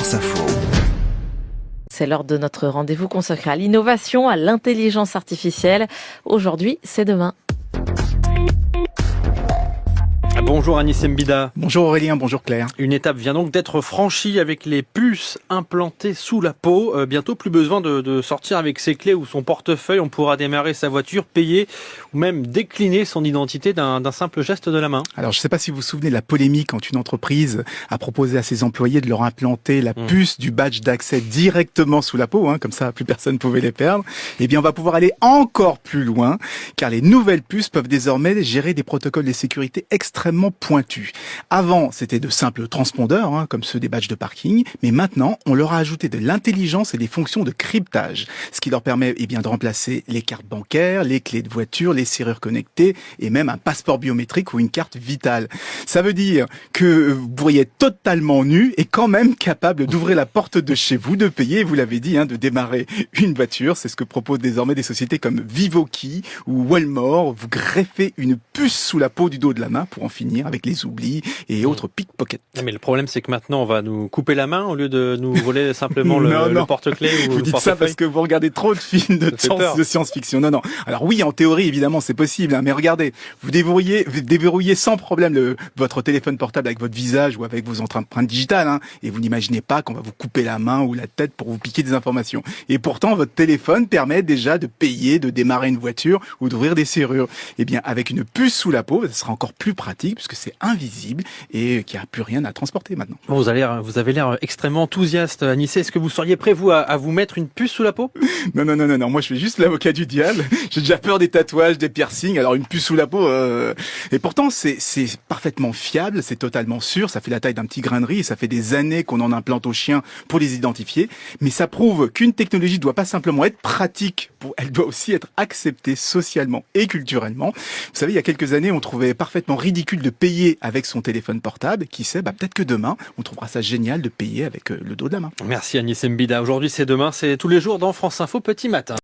France Info. C'est l'heure de notre rendez-vous consacré à l'innovation, à l'intelligence artificielle. Aujourd'hui, c'est demain. Bonjour Anis Mbida. Bonjour Aurélien, bonjour Claire. Une étape vient donc d'être franchie avec les puces implantées sous la peau. Bientôt plus besoin de sortir avec ses clés ou son portefeuille. On pourra démarrer sa voiture, payer ou même décliner son identité d'un simple geste de la main. Alors je ne sais pas si vous vous souvenez de la polémique quand une entreprise a proposé à ses employés de leur implanter la puce du badge d'accès directement sous la peau, comme ça plus personne ne pouvait les perdre. Eh bien on va pouvoir aller encore plus loin car les nouvelles puces peuvent désormais gérer des protocoles de sécurité extrêmement pointus. Avant, c'était de simples transpondeurs, comme ceux des badges de parking, mais maintenant, on leur a ajouté de l'intelligence et des fonctions de cryptage, ce qui leur permet de remplacer les cartes bancaires, les clés de voiture, les serrures connectées et même un passeport biométrique ou une carte vitale. Ça veut dire que vous pourriez être totalement nu et quand même capable d'ouvrir la porte de chez vous, de payer, vous l'avez dit, de démarrer une voiture. C'est ce que proposent désormais des sociétés comme Vivokey ou Walmore. Vous greffez une puce sous la peau du dos de la main pour en finir avec les oublis et autres pickpockets. Mais le problème, c'est que maintenant, on va nous couper la main au lieu de nous voler simplement le porte-clés ou vous le dites portefeuille. Ça parce que vous regardez trop de films de science-fiction. Non. Alors oui, en théorie, évidemment, c'est possible, mais regardez, vous déverrouillez sans problème votre téléphone portable avec votre visage ou avec vos empreintes digitales, et vous n'imaginez pas qu'on va vous couper la main ou la tête pour vous piquer des informations. Et pourtant, votre téléphone permet déjà de payer, de démarrer une voiture ou d'ouvrir des serrures. Eh bien, avec une puce sous la peau, ça sera encore plus pratique puisque c'est invisible et qu'il n'y a plus rien à transporter maintenant. Bon, vous avez l'air extrêmement enthousiaste, Anissé. Est-ce que vous seriez prêt, vous, à vous mettre une puce sous la peau? Non. Moi, je fais juste l'avocat du diable. J'ai déjà peur des tatouages, des piercings. Alors, une puce sous la peau... Et pourtant, c'est parfaitement fiable, c'est totalement sûr. Ça fait la taille d'un petit grain de riz et ça fait des années qu'on en implante aux chiens pour les identifier. Mais ça prouve qu'une technologie ne doit pas simplement être pratique, elle doit aussi être acceptée socialement et culturellement. Vous savez, il y a quelques années, on trouvait parfaitement ridicule de payer avec son téléphone portable. Qui sait, peut-être que demain, on trouvera ça génial de payer avec le dos de la main. Merci Anis Mbida. Aujourd'hui, c'est demain, c'est tous les jours dans France Info Petit Matin.